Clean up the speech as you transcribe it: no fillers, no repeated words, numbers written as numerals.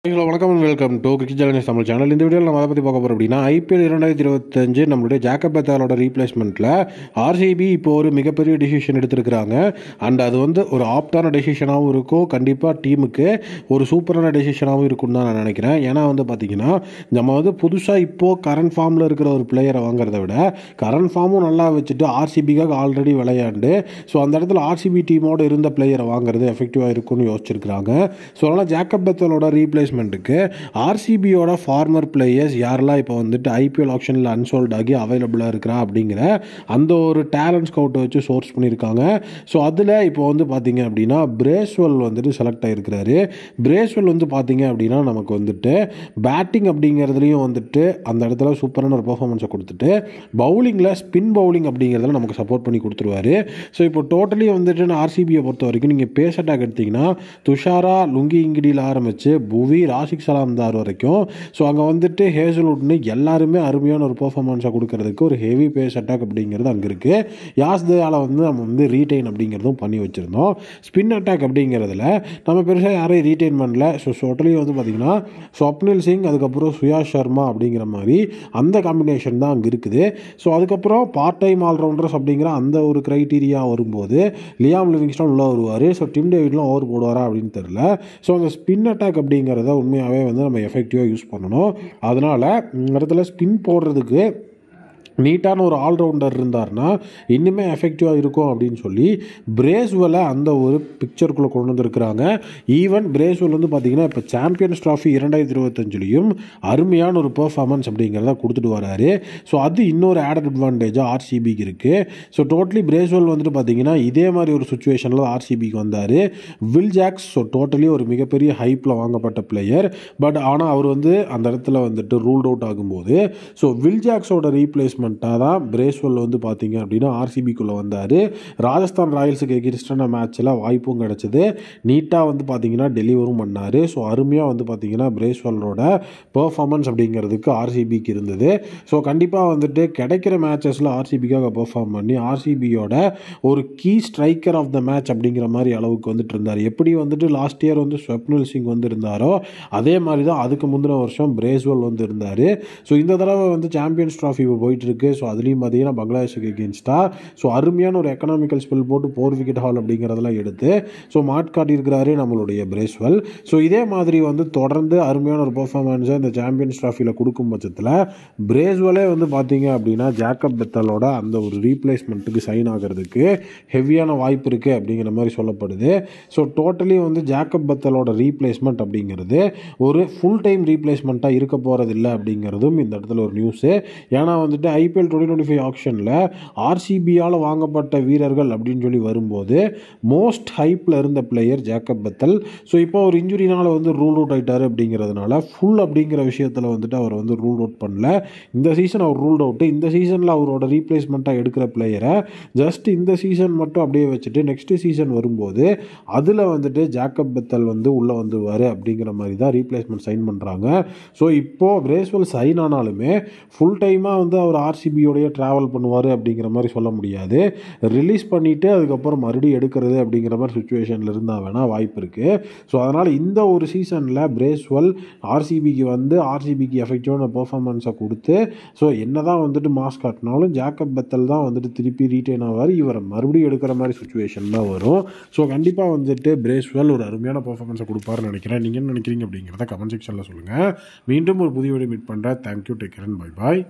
Hello வணக்கம் and welcome to cricket Challengers Tamil channel. இந்த வீடியோவில் நம்ம அதை பற்றி பார்க்க போகிறோம் அப்படின்னா ஐபிஎல் 2025 நம்மளுடைய ஜேக்கப் பெத்தாலோட ரீப்ளேஸ்மெண்ட்டில் ஆர்சிபி இப்போ ஒரு மிகப்பெரிய டிசிஷன் எடுத்திருக்கிறாங்க. அண்ட் அது ஒரு ஆப்டான டெசிஷனாகவும் இருக்கும், கண்டிப்பாக டீமுக்கு ஒரு சூப்பரான டெசிஷனாகவும் இருக்கும்னு தான் நான் நினைக்கிறேன். ஏன்னா பார்த்தீங்கன்னா நம்ம புதுசாக இப்போது கரண்ட் ஃபார்மில் இருக்கிற ஒரு பிளேயரை வாங்குறத விட கரண்ட் ஃபார்மும் நல்லா வச்சுட்டு ஆர்சிபிக்காக ஆல்ரெடி விளையாண்டு அந்த இடத்துல ஆர்சிபி டீமோடு இருந்த பிளேயரை வாங்குறது எஃபெக்டிவாக இருக்கும்னு யோசிச்சிருக்கிறாங்க. அதனால் ஜேக்கப் பெத்தாலோட ரீப்ளேஸ்மெண்ட்டுக்கு ஆர்சிபியோட ஃபார்மர் பிளேயர்ஸ் யாரெல்லாம் இப்போ ஐபிஎல் ஆக்ஷனில் அன்சோல்ட் ஆகி அவைலபிளாக இருக்கிறா அப்படிங்கிற அந்த ஒரு டேலண்ட் ஸ்கவுட்டை வச்சு சோர்ஸ் பண்ணியிருக்காங்க. அதில் இப்போ பார்த்தீங்க அப்படின்னா பிரேஸ்வெல் செலக்ட் ஆகிருக்கிறாரு. பிரேஸ்வெல் பார்த்தீங்க அப்படின்னா நமக்கு பேட்டிங் அப்படிங்கிறதுலையும் அந்த இடத்துல சூப்பரான ஒரு பெர்ஃபார்மன்ஸை கொடுத்துட்டு பவுலிங்கில் ஸ்பின் பவுலிங் அப்படிங்கிறதுல நமக்கு சப்போர்ட் பண்ணி கொடுத்துருவாரு. இப்போ டோட்டலி நான் ஆர்சிபியை பொறுத்த வரைக்கும் நீங்கள் பேஸ் அட்டாக் எடுத்திங்கன்னா துஷாரா லுங்கி இங்கிடியில் ஆரம்பித்து புவி ராஷிக் சலாம்தார் வரைக்கும் அங்கே ஹேசல்வுட்னு எல்லாருமே அருமையான ஒரு பெர்ஃபார்மன்ஸை கொடுக்கறதுக்கு ஒரு ஹெவி பேஸ் அட்டாக் அப்படிங்கிறது அங்கே இருக்குது. யாஸ் தயாலை நம்ம ரீட்டைன் அப்படிங்கிறதும் பண்ணி வச்சுருந்தோம். ஸ்பின் அட்டாக் அப்படிங்கிறதுல நம்ம பெருசாக யாரையும் ரீட்டைன் பண்ணல. டோட்டலி பார்த்தீங்கன்னா ஸ்வப்னில் சிங் அதுக்கப்புறம் சுயாஷ் சர்மா அப்படிங்கிற மாதிரி அந்த காம்பினேஷன் தான் அங்கே இருக்குது. அதுக்கப்புறம் பார்ட் டைம் ஆல்ரவுண்டர்ஸ் அப்படிங்கிற அந்த ஒரு க்ரைட்டீரியா வரும்போது லியாம் லிவிங்ஸ்டன் உள்ள வருவார். டிம் டேவிட்லாம் ஓவர் போடுவாரா அப்படின்னு தெரியல. அந்த ஸ்பின் அட்டாக் அப்படிங்கிறத உண்மையாகவே நம்ம எஃபெக்டிவாக யூஸ் பண்ணணும். அதனால் இந்த இடத்துல ஸ்பின் போடுறதுக்கு நீட்டான ஒரு ஆல்ரவுண்டர் இருந்தார்னா இன்னுமே எஃபெக்டிவாக இருக்கும் அப்படின்னு சொல்லி பிரேஸ்வெலை அந்த ஒரு பிக்சருக்குள்ளே கொண்டு வந்திருக்கிறாங்க. ஈவன் பிரேஸ்வெல் பார்த்தீங்கன்னா இப்போ சாம்பியன்ஸ் ட்ராஃபி 2025லையும் அருமையான ஒரு பெர்ஃபார்மன்ஸ் அப்படிங்கிறத கொடுத்துட்டு வராரு. அது இன்னொரு ஆடட் அட்வான்டேஜாக ஆர்சிபிக்கு இருக்குது. டோட்டலி பிரேஸ்வெல் பார்த்தீங்கன்னா இதே மாதிரி ஒரு சுச்சுவேஷனில் ஆர்சிபிக்கு வந்தார். வில் ஜாக்ஸ் டோட்டலி ஒரு மிகப்பெரிய ஹைப்பில் வாங்கப்பட்ட பிளேயர். பட் ஆனால் அவர் அந்த இடத்துல ரூல்ட் அவுட் ஆகும்போது வில் ஜாக்ஸோட ரீப்ளேஸ்மெண்ட் தான் பிரேஸ்வெல் பார்த்தீங்க அப்படின்னா ஆர்சிபிக்குள்ளே வந்தார். ராஜஸ்தான் ராயல்ஸுக்கு எகிரிஸ்டான மேட்ச்சில் வாய்ப்பும் கிடச்சிது. நீட்டாக பார்த்தீங்கன்னா டெலிவரும் பண்ணார். அருமையாக பார்த்தீங்கன்னா பிரேஸ்வெல்லோட பெர்ஃபார்மன்ஸ் அப்படிங்கிறதுக்கு ஆர்சிபிக்கு இருந்தது. கண்டிப்பாக கிடைக்கிற மேட்சஸில் ஆர்சிபிக்காக பெர்ஃபார்ம் பண்ணி ஆர்சிபியோட ஒரு key striker of the match அப்படிங்கிற மாதிரி அளவுக்கு இருந்தார். எப்படி லாஸ்ட் இயர் ஸ்வப்னில் சிங் இருந்தாரோ அதே மாதிரி தான் அதுக்கு முந்தின வருஷம் பிரேஸ்வெல் இருந்தார். இந்த தடவை சாம்பியன்ஸ் ட்ராஃபி போயிட்டு அதுலேயும் பார்த்தீங்கன்னா பங்களாதேஷுக்கு எகென்ஸ்டாக அருமையான ஒரு எக்கனாமிக்கல் ஸ்பெல் போட்டு 4 விக்கெட் ஹால் அப்படிங்கிறதெல்லாம் எடுத்து மாட் காட்டியிருக்கிறாரு நம்மளுடைய பிரேஸ்வெல். இதே மாதிரி தொடர்ந்து அருமையான ஒரு பெர்ஃபார்மன்ஸை இந்த சாம்பியன்ஸ் ட்ராஃபியில் கொடுக்கும் பட்சத்தில் பிரேஸ்வெலே பார்த்தீங்க அப்படின்னா ஜேக்கப் பெத்தாலோட அந்த ஒரு ரீப்ளேஸ்மெண்ட்டுக்கு சைன் ஆகிறதுக்கு ஹெவியான வாய்ப்பு இருக்குது அப்படிங்கிற மாதிரி சொல்லப்படுது. டோட்டலி ஜேக்கப் பெத்தாலோட ரீப்ளேஸ்மெண்ட் அப்படிங்கிறது ஒரு ஃபுல் டைம் ரீப்ளேஸ்மெண்ட்டாக இருக்க போகிறது இல்லை அப்படிங்கிறதும் இந்த இடத்துல ஒரு நியூஸு. ஏன்னா ஐபிஎல் 2025 ஆக்ஷனில் ஆர்சிபியால் வாங்கப்பட்ட வீரர்கள் அப்படின்னு சொல்லி வரும்போது மோஸ்ட் ஹைப்பில் இருந்த பிளேயர் ஜேக்கப் பெத்தல். இப்போ ஒரு இன்ஜுரினால் ரூல் அவுட் ஆகிட்டார் அப்படிங்கிறதுனால ஃபுல் அப்படிங்கிற விஷயத்தில் அவர் ரூல் அவுட் பண்ணல. இந்த சீசன் அவர் ரூல் அவுட்டு. இந்த சீசனில் அவரோட ரீப்ளேஸ்மெண்ட்டாக எடுக்கிற பிளேயரை ஜஸ்ட் இந்த சீசன் மட்டும் அப்படியே வச்சுட்டு நெக்ஸ்ட் சீசன் வரும்போது அதில் ஜேக்கப் பெத்தல் உள்ளே வந்துடுவார் அப்படிங்கிற மாதிரி தான் ரீப்ளேஸ்மெண்ட் சைன் பண்ணுறாங்க. இப்போது பிரேஸ்வெல் சைன் ஆனாலுமே ஃபுல் டைமாக அவர் ஆர்சிபியோடைய ட்ராவல் பண்ணுவார் அப்படிங்கிற மாதிரி சொல்ல முடியாது. ரிலீஸ் பண்ணிவிட்டு அதுக்கப்புறம் மறுபடியும் எடுக்கிறது அப்படிங்கிற மாதிரி சுச்சுவேஷனில் இருந்தால் வேணால் வாய்ப்பு இருக்குது. அதனால் இந்த ஒரு சீசனில் பிரேஸ்வெல் ஆர்சிபிக்கு ஆர்சிபிக்கு எஃபெக்டிவான பெர்ஃபார்மன்ஸை கொடுத்து என்ன தான் மாஸ் காட்டினாலும் ஜேக்கப் பெத்தல் தான் திருப்பி ரீட்டைன் ஆவார். இவரை மறுபடியும் எடுக்கிற மாதிரி சுச்சுவேஷன் தான் வரும். கண்டிப்பாக பிரேஸ்வெல் ஒரு அருமையான பெர்ஃபார்மன்ஸை கொடுப்பாருன்னு நினைக்கிறேன். நீங்கள் என்ன நினைக்கிறீங்க அப்படிங்கிறத கமெண்ட் செக்ஷனில் சொல்லுங்கள். மீண்டும் ஒரு புதிய வீடியோ மீட் பண்ணுறேன். Thank you, take care and bye bye.